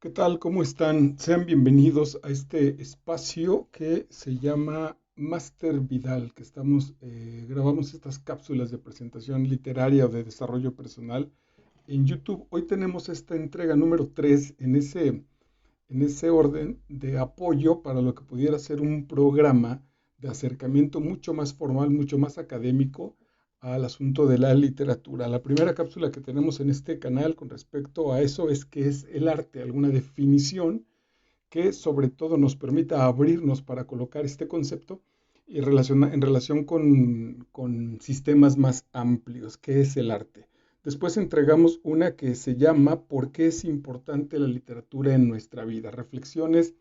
¿Qué tal? ¿Cómo están? Sean bienvenidos a este espacio que se llama Master Vidal, que grabamos estas cápsulas de presentación literaria o de desarrollo personal en YouTube. Hoy tenemos esta entrega número 3 en ese orden de apoyo para lo que pudiera ser un programa de acercamiento mucho más formal, mucho más académico al asunto de la literatura. La primera cápsula que tenemos en este canal con respecto a eso es qué es el arte, alguna definición que sobre todo nos permita abrirnos para colocar este concepto y en relación con sistemas más amplios, qué es el arte. Después entregamos una que se llama ¿Por qué es importante la literatura en nuestra vida? Reflexiones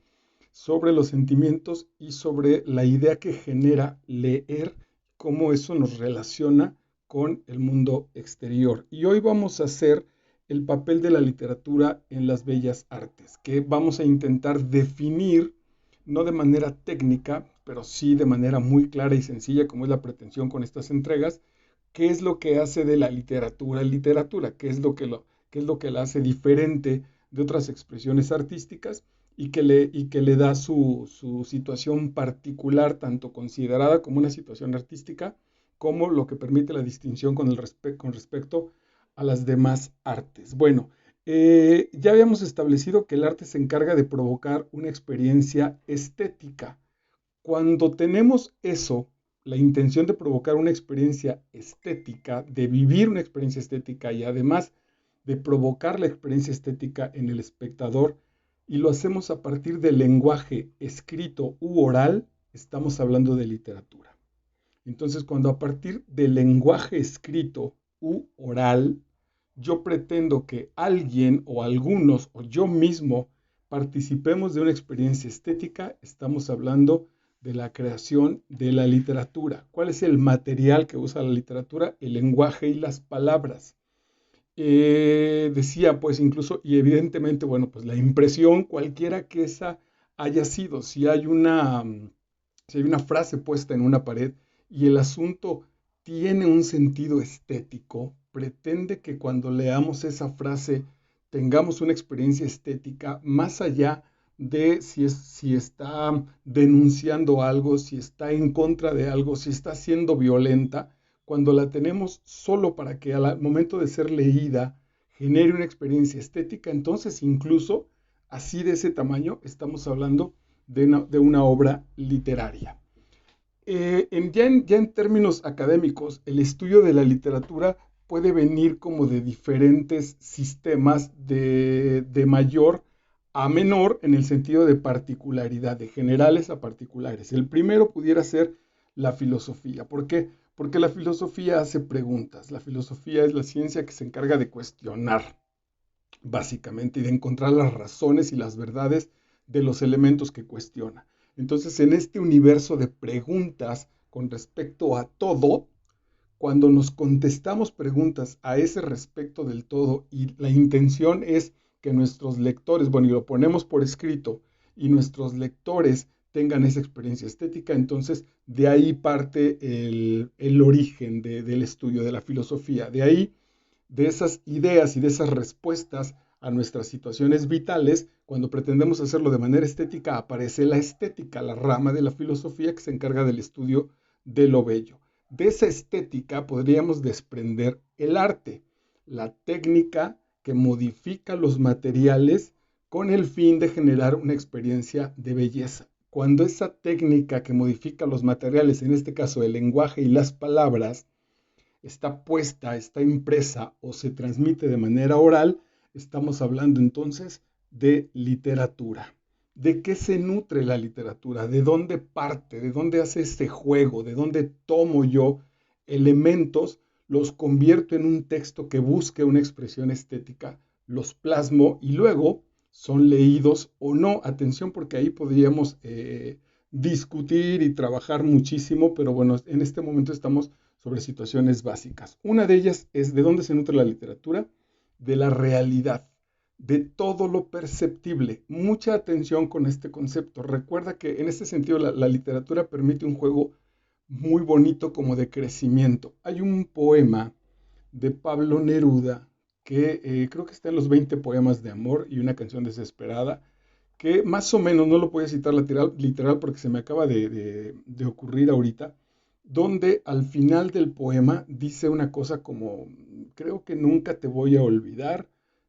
sobre los sentimientos y sobre la idea que genera leer, cómo eso nos relaciona con el mundo exterior. Y hoy vamos a hacer el papel de la literatura en las bellas artes, que vamos a intentar definir, no de manera técnica, pero sí de manera muy clara y sencilla, como es la pretensión con estas entregas, qué es lo que hace de la literatura literatura, qué es lo que la hace diferente de otras expresiones artísticas y que le da su situación particular, tanto considerada como una situación artística, como lo que permite la distinción con respecto a las demás artes. Bueno, ya habíamos establecido que el arte se encarga de provocar una experiencia estética. Cuando tenemos eso, la intención de provocar una experiencia estética, de vivir una experiencia estética y además de provocar la experiencia estética en el espectador, y lo hacemos a partir del lenguaje escrito u oral, estamos hablando de literatura. Entonces, cuando a partir del lenguaje escrito u oral, yo pretendo que alguien o algunos o yo mismo participemos de una experiencia estética, estamos hablando de la creación de la literatura. ¿Cuál es el material que usa la literatura? El lenguaje y las palabras. Decía, pues incluso, y evidentemente, bueno, pues la impresión, cualquiera que esa haya sido, si hay una frase puesta en una pared y el asunto tiene un sentido estético, pretende que cuando leamos esa frase tengamos una experiencia estética más allá de si está denunciando algo, si está en contra de algo, si está siendo violenta. Cuando la tenemos solo para que al momento de ser leída genere una experiencia estética, entonces incluso así de ese tamaño estamos hablando de una obra literaria. Ya en términos académicos, el estudio de la literatura puede venir como de diferentes sistemas de mayor a menor en el sentido de particularidad, de generales a particulares. El primero pudiera ser la filosofía. ¿Por qué? Porque la filosofía hace preguntas. La filosofía es la ciencia que se encarga de cuestionar, básicamente, y de encontrar las razones y las verdades de los elementos que cuestiona. Entonces, en este universo de preguntas con respecto a todo, cuando nos contestamos preguntas a ese respecto del todo y la intención es que nuestros lectores, bueno, y lo ponemos por escrito, y nuestros lectores tengan esa experiencia estética, entonces de ahí parte el origen del estudio de la filosofía. De ahí, de esas ideas y de esas respuestas a nuestras situaciones vitales, cuando pretendemos hacerlo de manera estética, aparece la estética, la rama de la filosofía que se encarga del estudio de lo bello. De esa estética podríamos desprender el arte, la técnica que modifica los materiales con el fin de generar una experiencia de belleza. Cuando esa técnica que modifica los materiales, en este caso el lenguaje y las palabras, está puesta, está impresa o se transmite de manera oral, estamos hablando entonces de literatura. ¿De qué se nutre la literatura? ¿De dónde parte? ¿De dónde hace este juego? ¿De dónde tomo yo elementos, los convierto en un texto que busque una expresión estética, los plasmo y luego son leídos o no? Atención, porque ahí podríamos discutir y trabajar muchísimo, pero bueno, en este momento estamos sobre situaciones básicas. Una de ellas es de dónde se nutre la literatura, de la realidad, de todo lo perceptible. Mucha atención con este concepto. Recuerda que en este sentido la literatura permite un juego muy bonito como de crecimiento. Hay un poema de Pablo Neruda que creo que está en los 20 poemas de amor y una canción desesperada, que más o menos, no lo voy a citar literal porque se me acaba de ocurrir ahorita, donde al final del poema dice una cosa como, creo que nunca te voy a olvidar,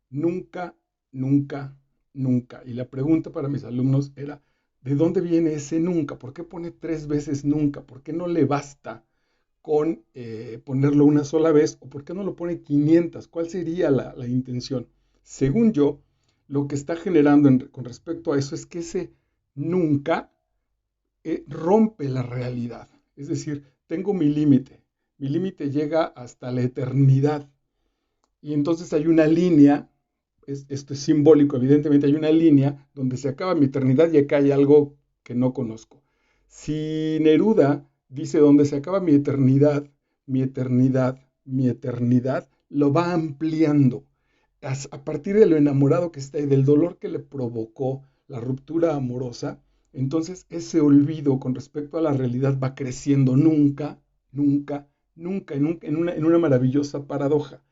nunca, nunca, nunca. Y la pregunta para mis alumnos era, ¿de dónde viene ese nunca? ¿Por qué pone 3 veces nunca? ¿Por qué no le basta con ponerlo una sola vez? ¿O por qué no lo pone 500? ¿Cuál sería la intención? Según yo, lo que está generando con respecto a eso es que ese nunca rompe la realidad. Es decir, tengo mi límite llega hasta la eternidad. Y entonces hay una línea, esto es simbólico, evidentemente hay una línea donde se acaba mi eternidad y acá hay algo que no conozco. Si Neruda dice donde se acaba mi eternidad, mi eternidad, mi eternidad, lo va ampliando. A partir de lo enamorado que está y del dolor que le provocó la ruptura amorosa, entonces ese olvido con respecto a la realidad va creciendo nunca, nunca, nunca, en una maravillosa paradoja.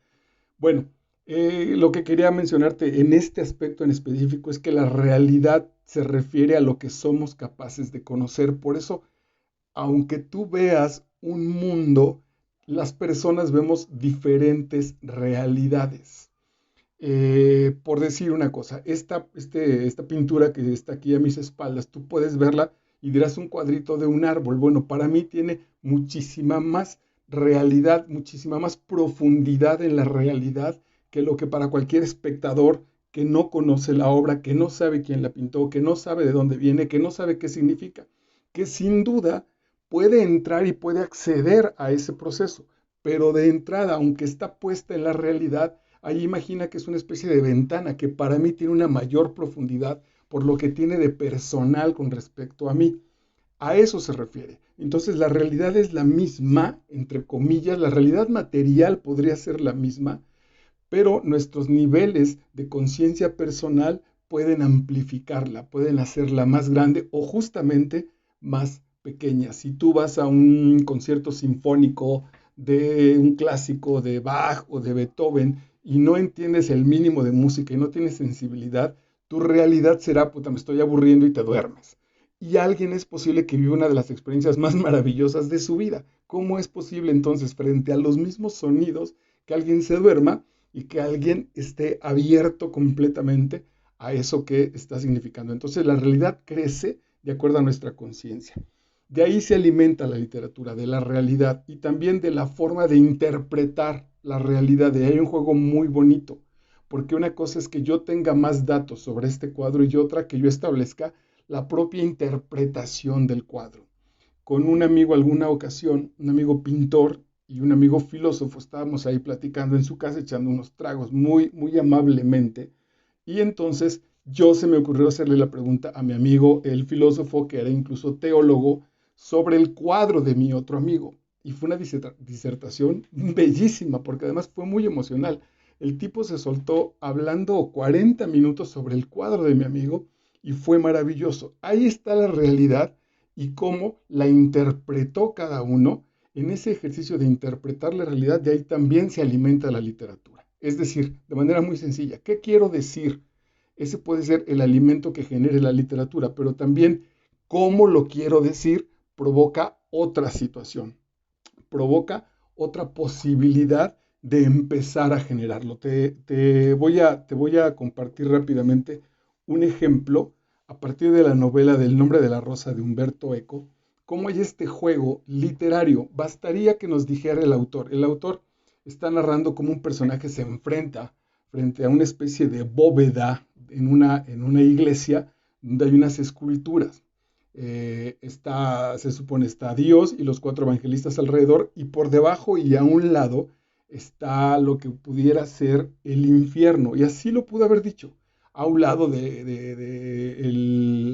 Bueno, lo que quería mencionarte en este aspecto en específico es que la realidad se refiere a lo que somos capaces de conocer. Por eso, aunque tú veas un mundo, las personas vemos diferentes realidades. Por decir una cosa, esta pintura que está aquí a mis espaldas, tú puedes verla y dirás un cuadrito de un árbol. Bueno, para mí tiene muchísima más realidad, muchísima más profundidad en la realidad que lo que para cualquier espectador que no conoce la obra, que no sabe quién la pintó, que no sabe de dónde viene, que no sabe qué significa, que sin duda puede entrar y puede acceder a ese proceso, pero de entrada, aunque está puesta en la realidad, ahí imagina que es una especie de ventana que para mí tiene una mayor profundidad por lo que tiene de personal con respecto a mí. A eso se refiere. Entonces la realidad es la misma, entre comillas, la realidad material podría ser la misma, pero nuestros niveles de conciencia personal pueden amplificarla, pueden hacerla más grande o justamente más pequeña. Si tú vas a un concierto sinfónico de un clásico de Bach o de Beethoven y no entiendes el mínimo de música y no tienes sensibilidad, tu realidad será, puta, me estoy aburriendo y te duermes. Y alguien es posible que viva una de las experiencias más maravillosas de su vida. ¿Cómo es posible entonces frente a los mismos sonidos que alguien se duerma y que alguien esté abierto completamente a eso que está significando? Entonces la realidad crece de acuerdo a nuestra conciencia. De ahí se alimenta la literatura, de la realidad y también de la forma de interpretar la realidad. De ahí hay un juego muy bonito, porque una cosa es que yo tenga más datos sobre este cuadro y otra que yo establezca la propia interpretación del cuadro. Con un amigo alguna ocasión, un amigo pintor y un amigo filósofo, estábamos ahí platicando en su casa, echando unos tragos muy, muy amablemente, y entonces yo se me ocurrió hacerle la pregunta a mi amigo, el filósofo, que era incluso teólogo, sobre el cuadro de mi otro amigo. Y fue una disertación bellísima, porque además fue muy emocional. El tipo se soltó hablando 40 minutos sobre el cuadro de mi amigo y fue maravilloso. Ahí está la realidad y cómo la interpretó cada uno. En ese ejercicio de interpretar la realidad, de ahí también se alimenta la literatura. Es decir, de manera muy sencilla, ¿qué quiero decir? Ese puede ser el alimento que genere la literatura, pero también cómo lo quiero decir provoca otra situación, provoca otra posibilidad de empezar a generarlo. Te voy a compartir rápidamente un ejemplo a partir de la novela del Nombre de la Rosa de Humberto Eco, cómo hay este juego literario. Bastaría que nos dijera el autor. El autor está narrando cómo un personaje se enfrenta frente a una especie de bóveda en una iglesia donde hay unas esculturas. Se supone está Dios y los 4 evangelistas alrededor, y por debajo y a un lado está lo que pudiera ser el infierno, y así lo pudo haber dicho. A un lado de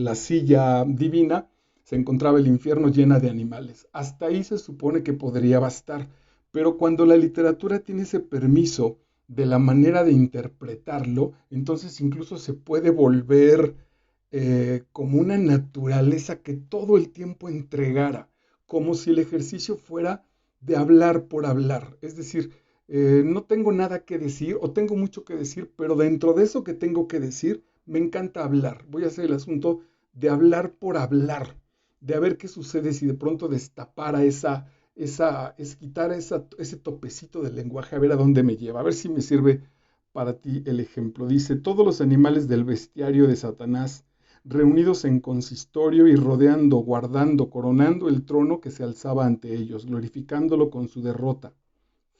la silla divina se encontraba el infierno llena de animales. Hasta ahí se supone que podría bastar, pero cuando la literatura tiene ese permiso de la manera de interpretarlo, entonces incluso se puede volver como una naturaleza que todo el tiempo entregara, como si el ejercicio fuera de hablar por hablar. Es decir, no tengo nada que decir o tengo mucho que decir, pero dentro de eso que tengo que decir, me encanta hablar. Voy a hacer el asunto de hablar por hablar, de a ver qué sucede si de pronto destapara quitar ese topecito del lenguaje, a ver a dónde me lleva, a ver si me sirve para ti el ejemplo. Dice, todos los animales del bestiario de Satanás, reunidos en consistorio y rodeando, guardando, coronando el trono que se alzaba ante ellos, glorificándolo con su derrota.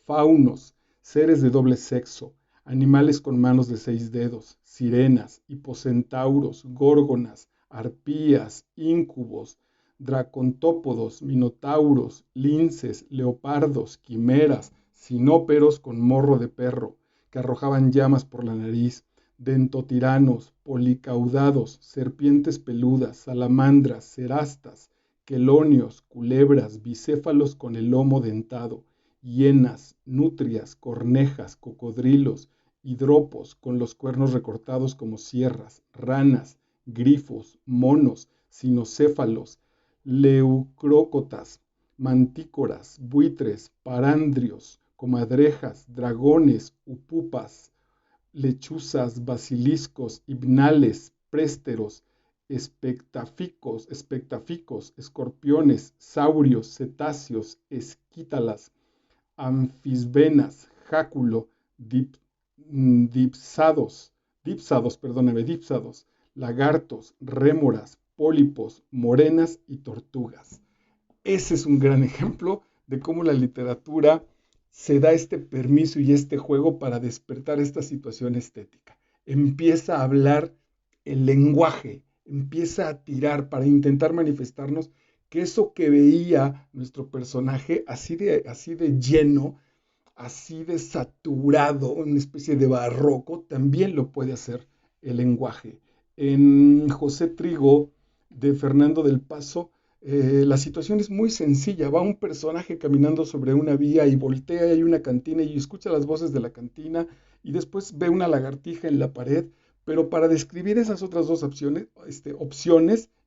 Faunos, seres de doble sexo, animales con manos de 6 dedos, sirenas, hipocentauros, górgonas, arpías, íncubos, dracontópodos, minotauros, linces, leopardos, quimeras, sinóperos con morro de perro, que arrojaban llamas por la nariz, dentotiranos, policaudados, serpientes peludas, salamandras, cerastas, quelonios, culebras, bicéfalos con el lomo dentado, hienas, nutrias, cornejas, cocodrilos, hidropos con los cuernos recortados como sierras, ranas, grifos, monos, cinocéfalos, leucrócotas, mantícoras, buitres, parandrios, comadrejas, dragones, upupas, lechuzas, basiliscos, hipnales, présteros, espectaficos, escorpiones, saurios, cetáceos, esquítalas, anfisbenas, jáculo, dipsados, lagartos, rémoras, pólipos, morenas y tortugas. Ese es un gran ejemplo de cómo la literatura se da este permiso y este juego para despertar esta situación estética. Empieza a hablar el lenguaje, empieza a tirar para intentar manifestarnos que eso que veía nuestro personaje así de lleno, así de saturado, una especie de barroco, también lo puede hacer el lenguaje. En José Trigo, de Fernando del Paso, la situación es muy sencilla. Va un personaje caminando sobre una vía y voltea y hay una cantina y escucha las voces de la cantina y después ve una lagartija en la pared, pero para describir esas otras dos opciones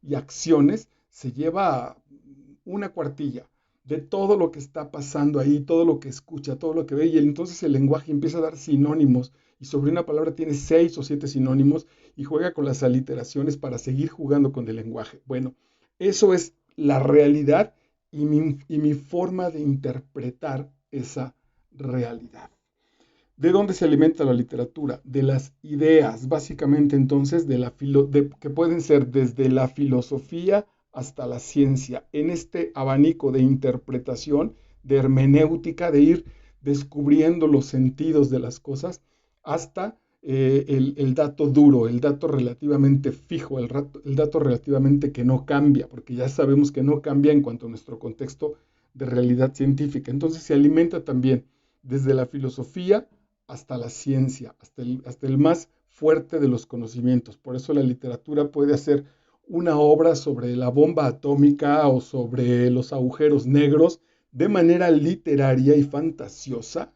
y acciones se lleva una cuartilla de todo lo que está pasando ahí, todo lo que escucha, todo lo que ve, y entonces el lenguaje empieza a dar sinónimos, y sobre una palabra tiene 6 o 7 sinónimos, y juega con las aliteraciones para seguir jugando con el lenguaje. Bueno, eso es la realidad y mi forma de interpretar esa realidad. ¿De dónde se alimenta la literatura? De las ideas, básicamente entonces, que pueden ser desde la filosofía hasta la ciencia, en este abanico de interpretación, de hermenéutica, de ir descubriendo los sentidos de las cosas, hasta el dato duro, el dato relativamente fijo, el dato relativamente que no cambia, porque ya sabemos que no cambia en cuanto a nuestro contexto de realidad científica. Entonces se alimenta también desde la filosofía hasta la ciencia, hasta el más fuerte de los conocimientos. Por eso la literatura puede hacer una obra sobre la bomba atómica o sobre los agujeros negros de manera literaria y fantasiosa,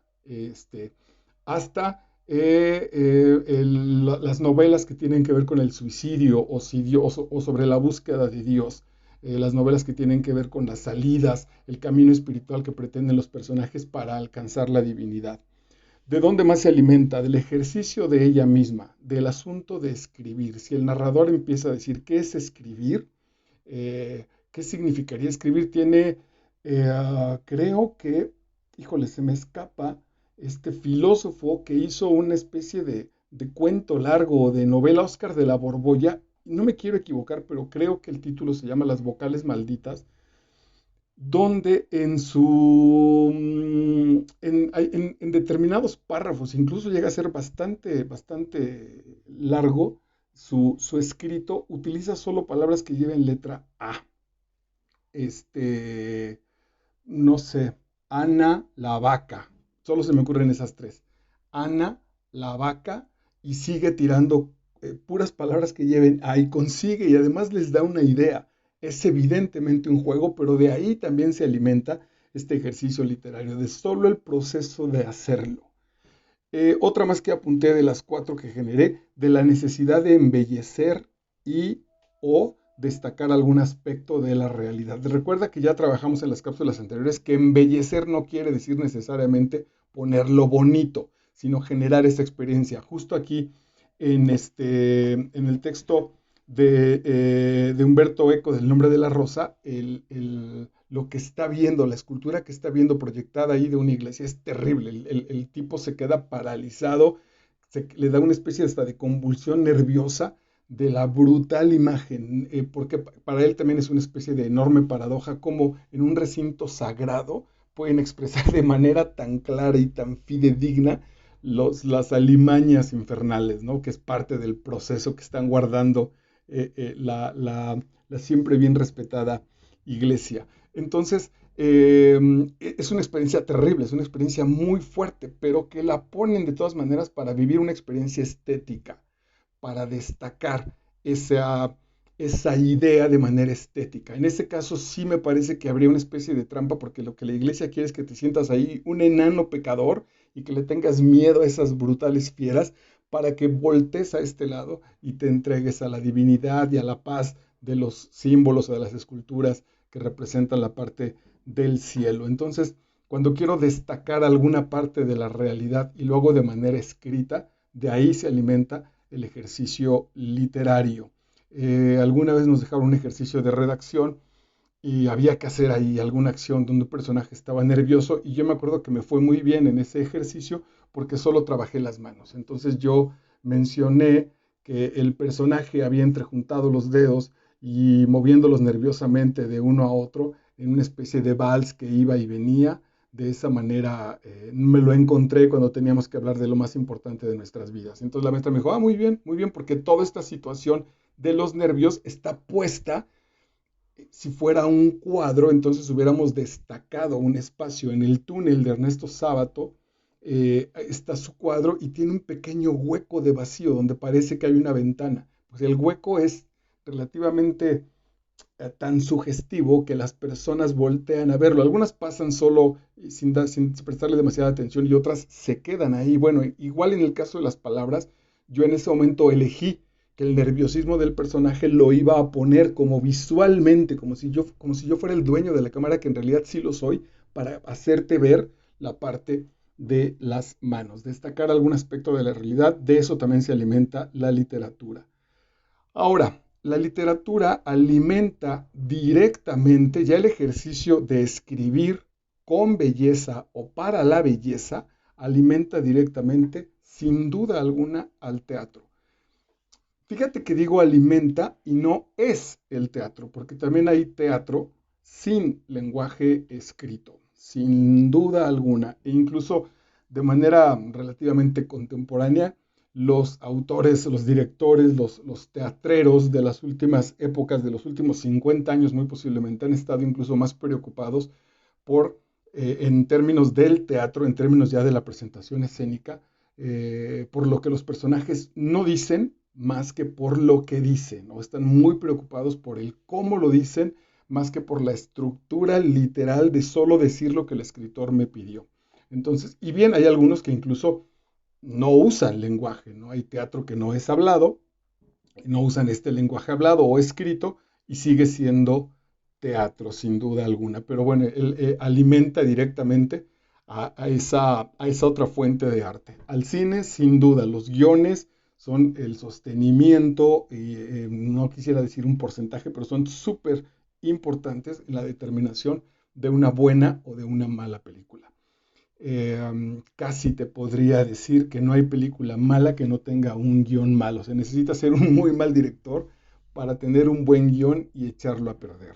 hasta las novelas que tienen que ver con el suicidio o sobre la búsqueda de Dios, las novelas que tienen que ver con las salidas, el camino espiritual que pretenden los personajes para alcanzar la divinidad. ¿De dónde más se alimenta? Del ejercicio de ella misma, del asunto de escribir. Si el narrador empieza a decir qué es escribir, qué significaría escribir, creo que, híjole, se me escapa este filósofo que hizo una especie de cuento largo, de novela, Óscar de la Borbolla. No me quiero equivocar, pero creo que el título se llama Las vocales malditas, donde en determinados párrafos, incluso llega a ser bastante largo, su escrito utiliza solo palabras que lleven letra A. No sé, Ana la vaca, solo se me ocurren esas tres. Ana la vaca, y sigue tirando puras palabras que lleven A y consigue, y además les da una idea. Es evidentemente un juego, pero de ahí también se alimenta este ejercicio literario, de solo el proceso de hacerlo. Otra más que apunté de las 4 que generé, de la necesidad de embellecer y o destacar algún aspecto de la realidad. Recuerda que ya trabajamos en las cápsulas anteriores que embellecer no quiere decir necesariamente poner lo bonito, sino generar esa experiencia. Justo aquí en el texto de Humberto Eco del Nombre de la Rosa, lo que está viendo, la escultura que está viendo proyectada ahí de una iglesia es terrible. El tipo se queda paralizado, le da una especie hasta de convulsión nerviosa de la brutal imagen, porque para él también es una especie de enorme paradoja como en un recinto sagrado pueden expresar de manera tan clara y tan fidedigna las alimañas infernales, ¿no? Que es parte del proceso que están guardando la siempre bien respetada iglesia. Entonces, es una experiencia terrible, es una experiencia muy fuerte, pero que la ponen de todas maneras para vivir una experiencia estética, para destacar esa idea de manera estética. En ese caso sí me parece que habría una especie de trampa porque lo que la iglesia quiere es que te sientas ahí un enano pecador y que le tengas miedo a esas brutales fieras para que voltees a este lado y te entregues a la divinidad y a la paz de los símbolos o de las esculturas que representan la parte del cielo. Entonces, cuando quiero destacar alguna parte de la realidad y lo hago de manera escrita, de ahí se alimenta el ejercicio literario. Alguna vez nos dejaron un ejercicio de redacción y había que hacer ahí alguna acción donde un personaje estaba nervioso y yo me acuerdo que me fue muy bien en ese ejercicio porque solo trabajé las manos. Entonces yo mencioné que el personaje había entrejuntado los dedos y moviéndolos nerviosamente de uno a otro en una especie de vals que iba y venía. De esa manera me lo encontré cuando teníamos que hablar de lo más importante de nuestras vidas. Entonces la maestra me dijo, muy bien, porque toda esta situación de los nervios está puesta. Si fuera un cuadro, entonces hubiéramos destacado un espacio en el túnel de Ernesto Sábato. Está su cuadro y tiene un pequeño hueco de vacío donde parece que hay una ventana. Pues el hueco es relativamente tan sugestivo que las personas voltean a verlo. Algunas pasan solo sin prestarle demasiada atención y otras se quedan ahí. Bueno, igual en el caso de las palabras, yo en ese momento elegí que el nerviosismo del personaje lo iba a poner como visualmente, como si yo fuera el dueño de la cámara, que en realidad sí lo soy, para hacerte ver la parte de las manos, destacar algún aspecto de la realidad. De eso también se alimenta la literatura. Ahora, la literatura alimenta directamente ya el ejercicio de escribir con belleza o para la belleza, alimenta directamente, sin duda alguna, al teatro. Fíjate que digo alimenta y no es el teatro, porque también hay teatro sin lenguaje escrito, sin duda alguna, e incluso de manera relativamente contemporánea, los autores, los directores, los teatreros de las últimas épocas, de los últimos 50 años muy posiblemente, han estado incluso más preocupados por, en términos del teatro, en términos ya de la presentación escénica, por lo que los personajes no dicen más que por lo que dicen, ¿no? Están muy preocupados por el cómo lo dicen, más que por la estructura literal de solo decir lo que el escritor me pidió. Entonces, y bien, hay algunos que incluso no usan lenguaje, ¿no? Hay teatro que no es hablado, no usan este lenguaje hablado o escrito y sigue siendo teatro, sin duda alguna. Pero bueno, él alimenta directamente a esa otra fuente de arte. Al cine, sin duda, los guiones son el sostenimiento, y no quisiera decir un porcentaje, pero son súper importantes en la determinación de una buena o de una mala película. Casi te podría decir que no hay película mala que no tenga un guión malo. Se necesita ser un muy mal director para tener un buen guión y echarlo a perder.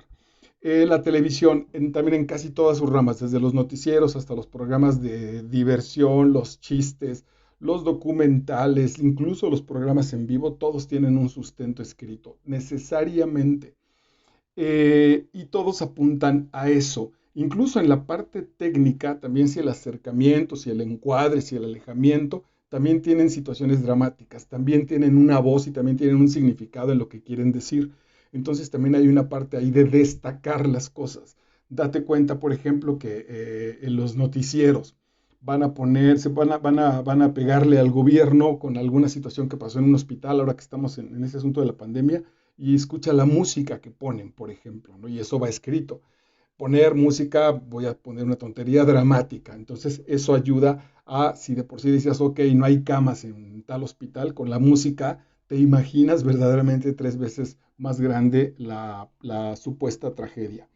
La televisión, también en casi todas sus ramas, desde los noticieros hasta los programas de diversión, los chistes, los documentales, incluso los programas en vivo, todos tienen un sustento escrito, necesariamente. Y todos apuntan a eso. Incluso en la parte técnica, también si el acercamiento, si el encuadre, si el alejamiento, también tienen situaciones dramáticas, también tienen una voz y también tienen un significado en lo que quieren decir. Entonces también hay una parte ahí de destacar las cosas. Date cuenta, por ejemplo, que en los noticieros van a ponerse, van a pegarle al gobierno con alguna situación que pasó en un hospital, ahora que estamos en ese asunto de la pandemia, y escucha la música que ponen, por ejemplo, ¿no? Y eso va escrito. poner música, voy a poner una tontería dramática. Entonces eso ayuda a, si de por sí decías, ok, no hay camas en tal hospital, con la música te imaginas verdaderamente 3 veces más grande la supuesta tragedia.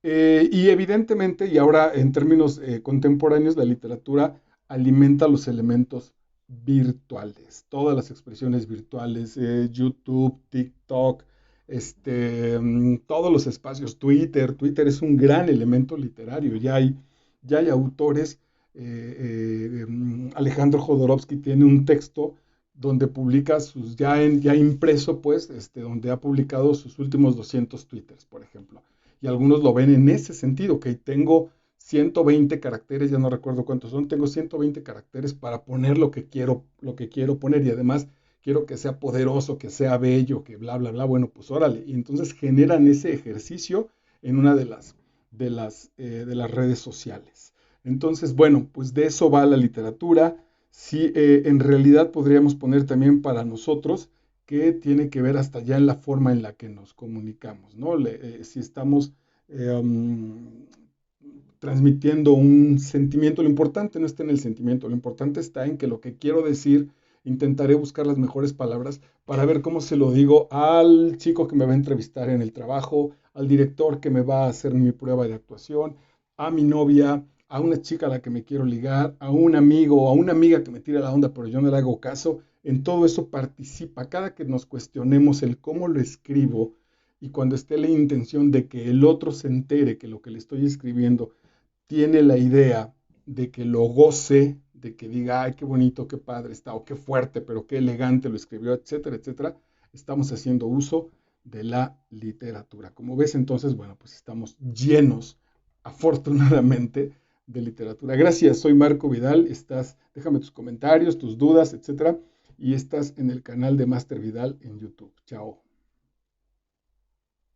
Y evidentemente, y ahora en términos contemporáneos, la literatura alimenta los elementos virtuales, todas las expresiones virtuales, YouTube, TikTok, todos los espacios, Twitter es un gran elemento literario, ya hay autores, Alejandro Jodorowsky tiene un texto donde publica ya impreso, pues, donde ha publicado sus últimos 200 Twitters, por ejemplo, y algunos lo ven en ese sentido, que tengo 120 caracteres, ya no recuerdo cuántos son, tengo 120 caracteres para poner lo que quiero poner, y además quiero que sea poderoso, que sea bello, que bla, bla, bla, bueno, pues órale, y entonces generan ese ejercicio en una de las redes sociales. Entonces, bueno, pues de eso va la literatura. Sí, en realidad podríamos poner también para nosotros que tiene que ver hasta ya en la forma en la que nos comunicamos, ¿no? Si estamos transmitiendo un sentimiento, lo importante no está en el sentimiento, lo importante está en que lo que quiero decir, intentaré buscar las mejores palabras para ver cómo se lo digo al chico que me va a entrevistar en el trabajo, al director que me va a hacer mi prueba de actuación, a mi novia, a una chica a la que me quiero ligar, a un amigo o a una amiga que me tira la onda, pero yo no le hago caso. En todo eso participa. Cada que nos cuestionemos el cómo lo escribo y cuando esté la intención de que el otro se entere que lo que le estoy escribiendo tiene la idea de que lo goce, de que diga, ay, qué bonito, qué padre está, o qué fuerte, pero qué elegante lo escribió, etcétera, etcétera, estamos haciendo uso de la literatura. Como ves, entonces, bueno, pues estamos llenos, afortunadamente, de literatura. Gracias, soy Marco Vidal, déjame tus comentarios, tus dudas, etcétera, y estás en el canal de Master Vidal en YouTube. Chao.